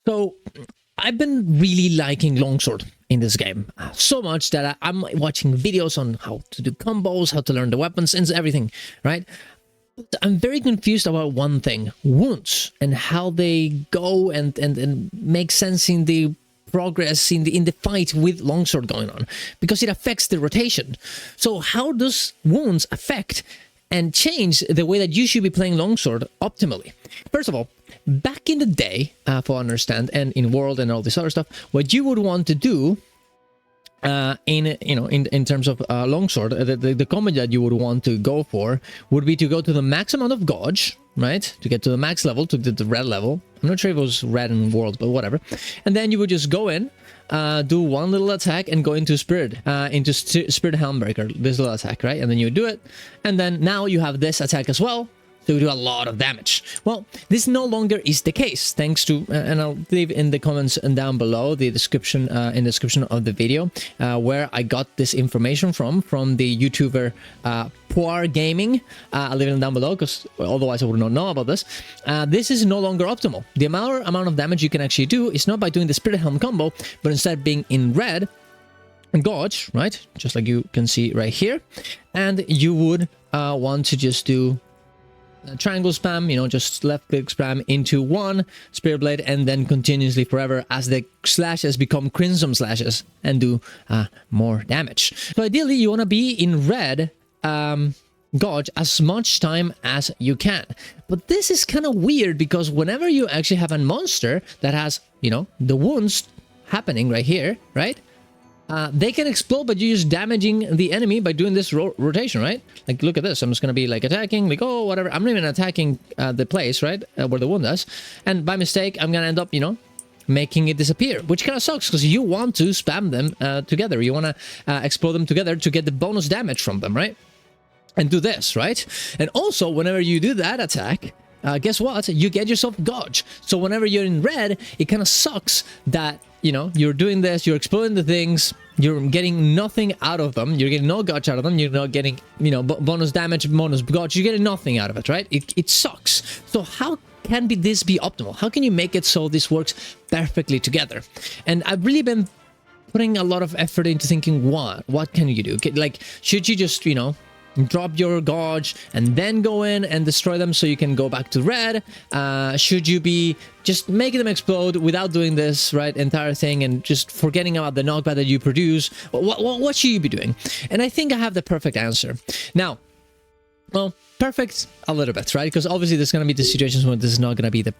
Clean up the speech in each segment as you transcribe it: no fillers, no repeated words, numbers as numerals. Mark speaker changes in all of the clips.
Speaker 1: So I've been really liking Longsword in this game so much that I'm watching videos on how to do combos, how to learn the weapons and everything, right? But I'm very confused about one thing: wounds and how they go and make sense in the progress in the fight with Longsword going on, because it affects the rotation. So how does wounds affect and change the way that you should be playing Longsword optimally? First of all, back in the day, for understand, and in World and all this other stuff, what you would want to do in terms of Longsword, the combo that you would want to go for would be to go to the max amount of gauge, right? To get to the max level, to the red level. I'm not sure if it was red in World, but whatever. And then you would just go in, do one little attack and go into Spirit Helmbreaker, this little attack, right? And then you do it, and then now you have this attack as well. So you do a lot of damage. Well, this no longer is the case, thanks to, and I'll leave in the comments and down below the description, in the description of the video, where I got this information from the YouTuber Poir Gaming. I'll leave it down below, because otherwise I would not know about this. This is no longer optimal. The amount of damage you can actually do is not by doing the Spirit Helm combo, but instead being in red, gauge, right? Just like you can see right here. And you would want to just do triangle spam, just left click spam into one Spirit Blade, and then continuously forever as the slashes become crimson slashes and do more damage. So ideally you want to be in red gauge as much time as you can. But this is kind of weird, because whenever you actually have a monster that has, the wounds happening right here, right? They can explode, but you're just damaging the enemy by doing this rotation, right? Like, look at this. I'm just going to be, like, attacking, like, oh, whatever. I'm not even attacking the place, right, where the wound is. And by mistake, I'm going to end up, making it disappear, which kind of sucks, because you want to spam them together. You want to explode them together to get the bonus damage from them, right? And do this, right? And also, whenever you do that attack, guess what? You get yourself gauge. So whenever you're in red, it kind of sucks that, you're doing this, you're exploding the things, you're getting nothing out of them, you're getting no gauge out of them, you're not getting, bonus damage, bonus gauge, you're getting nothing out of it, right? It sucks. So how can this be optimal? How can you make it so this works perfectly together? And I've really been putting a lot of effort into thinking, what can you do? Like, should you just, drop your gauge and then go in and destroy them so you can go back to red? Should you be just making them explode without doing this, right, entire thing, and just forgetting about the knockback that you produce? What should you be doing? And I think I have the perfect answer. Now, well, perfect a little bit, right? Because obviously there's going to be the situations when this is not going to be the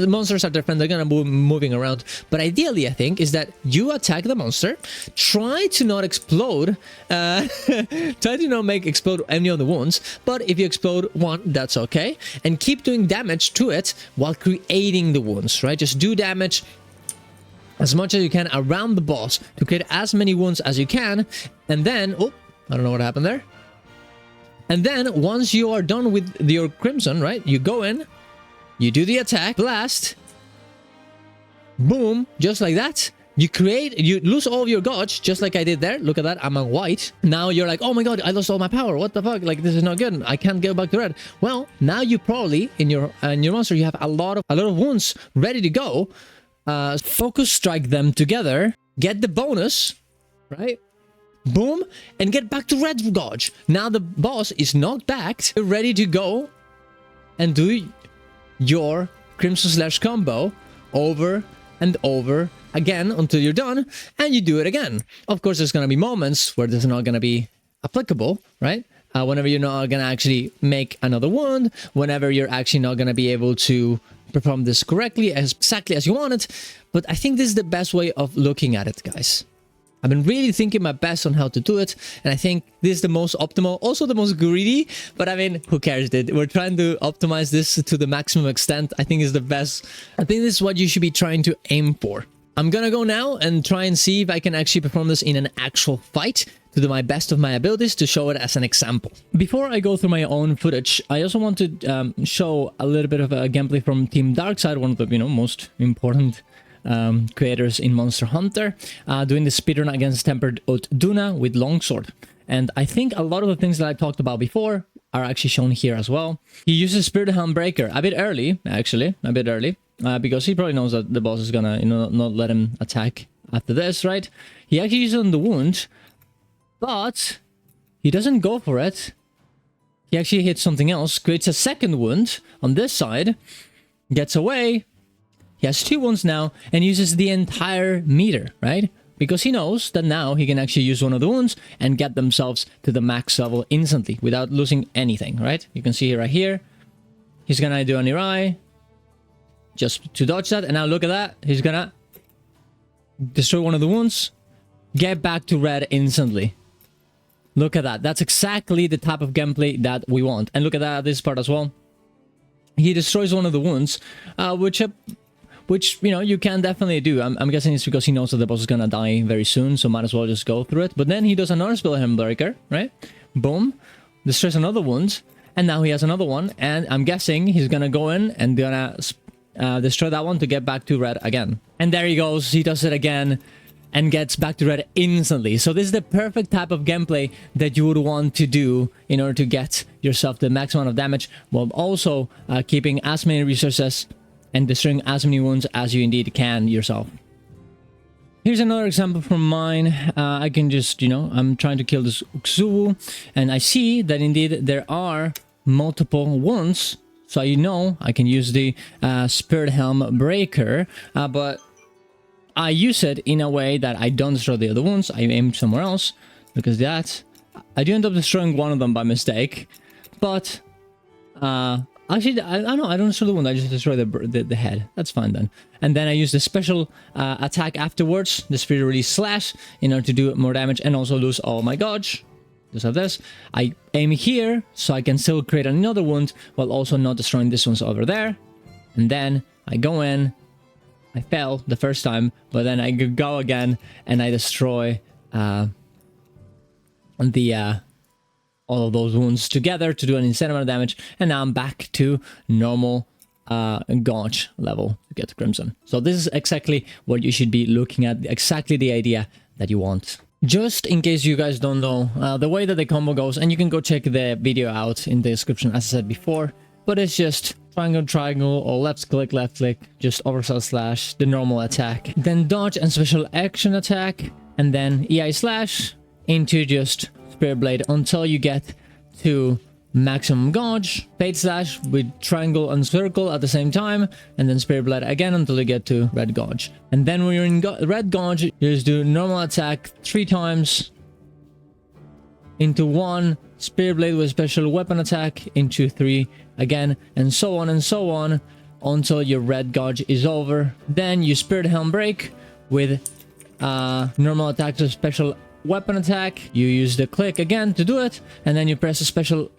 Speaker 1: monsters are different, they're going to be moving around. But ideally, I think, is that you attack the monster, try to not explode, try to not make explode any of the wounds, but if you explode one, that's okay, and keep doing damage to it while creating the wounds, right? Just do damage as much as you can around the boss to create as many wounds as you can, and then, oh, I don't know what happened there. And then, once you are done with your crimson, right, you go in, you do the attack, blast, boom, just like that. You lose all of your gauge, just like I did there. Look at that, I'm on white. Now you're like, oh my god, I lost all my power. What the fuck? Like, this is not good. I can't go back to red. Well, now you probably, in your monster, you have a lot of wounds ready to go. Focus strike them together, get the bonus, right? Boom, and get back to red gauge. Now the boss is knocked back, ready to go and do your crimson slash combo over and over again until you're done, and you do it again. Of course, there's going to be moments where this is not going to be applicable, right? Whenever you're not going to actually make another wound, whenever you're actually not going to be able to perform this correctly, exactly as you want it. But I think this is the best way of looking at it, guys. I've been really thinking my best on how to do it, and I think this is the most optimal, also the most greedy, but I mean, who cares, dude? We're trying to optimize this to the maximum extent. I think is the best. I think this is what you should be trying to aim for. I'm gonna go now and try and see if I can actually perform this in an actual fight to do my best of my abilities to show it as an example. Before I go through my own footage, I also want to show a little bit of a gameplay from Team Darkside, one of the most important creators in Monster Hunter, doing the speedrun against Tempered Oath Duna with Longsword. And I think a lot of the things that I talked about before are actually shown here as well. He uses Spirit Helmbreaker a bit early, actually, a bit early. because he probably knows that the boss is gonna, you know, not let him attack after this, right? He actually uses on the wound, but he doesn't go for it. He actually hits something else, creates a second wound on this side, gets away. He has 2 wounds now and uses the entire meter, right? Because he knows that now he can actually use one of the wounds and get themselves to the max level instantly without losing anything, right? You can see right here, he's gonna do an Irai just to dodge that. And now look at that. He's gonna destroy one of the wounds, get back to red instantly. Look at that. That's exactly the type of gameplay that we want. And look at that, this part as well. He destroys one of the wounds, which, you know, you can definitely do. I'm guessing it's because he knows that the boss is gonna die very soon, so might as well just go through it. But then he does another spell Breaker, right? Boom. Destroys another wound, and now he has another one, and I'm guessing he's gonna go in and gonna destroy that one to get back to red again. And there he goes. He does it again and gets back to red instantly. So this is the perfect type of gameplay that you would want to do in order to get yourself the max amount of damage, while also keeping as many resources and destroying as many wounds as you indeed can yourself. Here's another example from mine. I can just, you know, I'm trying to kill this Uxuwu, and I see that indeed there are multiple wounds. So you know I can use the Spirit Helm Breaker, but I use it in a way that I don't destroy the other ones. I aim somewhere else, because that I do end up destroying one of them by mistake. But actually, I don't know. I don't destroy the one. I just destroy the head. That's fine then. And then I use the special attack afterwards, the Spirit Release Slash, in order to do more damage and also lose all my gauge. Just have this. I aim here, so I can still create another wound while also not destroying this one's over there. And then I go in. I fell the first time, but then I go again and I destroy all of those wounds together to do an insane amount of damage, and now I'm back to normal gauge level to get to Crimson. So this is exactly what you should be looking at, exactly the idea that you want. Just in case you guys don't know, the way that the combo goes, and you can go check the video out in the description as I said before, but it's just triangle, triangle, or left click, just oversell slash, the normal attack, then dodge and special action attack, and then EI slash into just Spirit Blade until you get to maximum gauge, fade slash with triangle and circle at the same time, and then Spirit Blade again until you get to red gauge. And then when you're in red gauge, you just do normal attack 3 times into 1, Spirit Blade with special weapon attack into 3 again, and so on until your red gauge is over. Then you Spirit Helm Break with normal attack to special weapon attack. You use the click again to do it, and then you press a special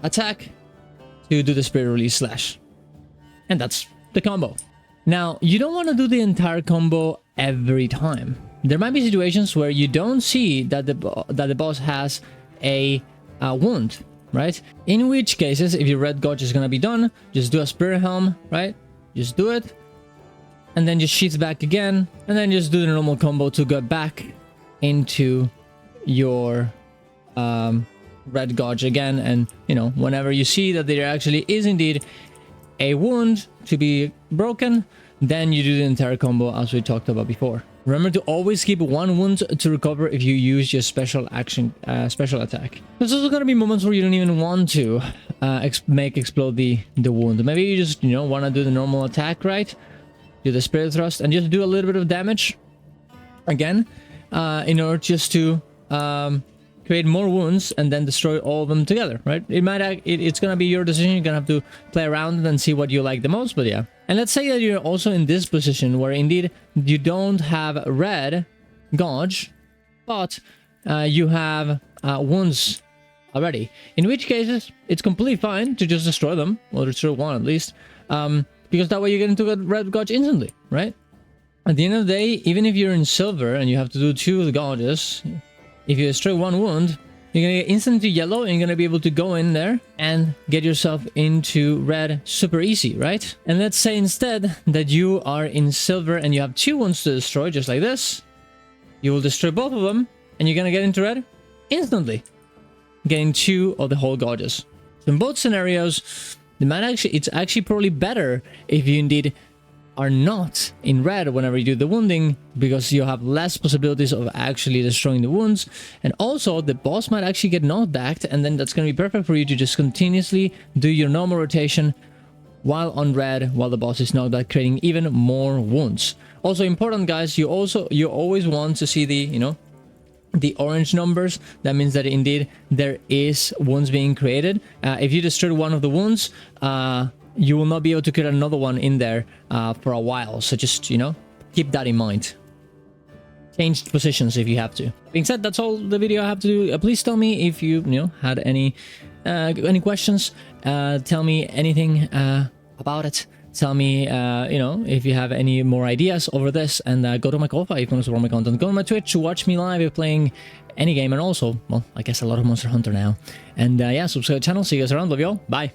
Speaker 1: attack to do the Spirit Release Slash. And that's the combo. Now, you don't want to do the entire combo every time. There might be situations where you don't see that the boss has a wound, right? In which cases, if your red gauge is gonna be done, just do a Spirit Helm, right? Just do it, and then just sheath back again, and then just do the normal combo to get back into your red gauge again. And you know, whenever you see that there actually is indeed a wound to be broken, then you do the entire combo as we talked about before. Remember to always keep 1 wound to recover if you use your special action, special attack. There's also gonna be moments where you don't even want to make explode the wound. Maybe you just, you know, want to do the normal attack, right? Do the Spirit Thrust and just do a little bit of damage again, in order just to create more wounds and then destroy all of them together, right? It's gonna be your decision. You're gonna have to play around and see what you like the most, but yeah. And let's say that you're also in this position where indeed you don't have red gauge, but you have wounds already. In which cases, it's completely fine to just destroy them, or destroy one at least, because that way you get into a red gauge instantly, right? At the end of the day, even if you're in silver and you have to do 2 gauges, if you destroy 1 wound, you're gonna get instantly yellow and you're gonna be able to go in there and get yourself into red super easy, right? And let's say instead that you are in silver and you have 2 wounds to destroy, just like this. You will destroy both of them and you're gonna get into red instantly, getting 2 of the whole gauges. So in both scenarios, it's actually probably better if you indeed are not in red whenever you do the wounding, because you have less possibilities of actually destroying the wounds. And also the boss might actually get knocked back, and then that's going to be perfect for you to just continuously do your normal rotation while on red, while the boss is knocked back, creating even more wounds. Also important, guys, you always want to see the, you know, the orange numbers. That means that indeed there is wounds being created. If you destroy one of the wounds, you will not be able to create another one in there for a while. So just, you know, keep that in mind. Change positions if you have to. Being said, that's all the video I have to do. Please tell me if you know, had any questions. Tell me anything about it. Tell me, you know, if you have any more ideas over this, and go to my Ko-Fi if you want to support my content. Go to my Twitch to watch me live playing any game, and also, well, I guess a lot of Monster Hunter now. And yeah, subscribe to the channel. See you guys around. Love you all. Bye.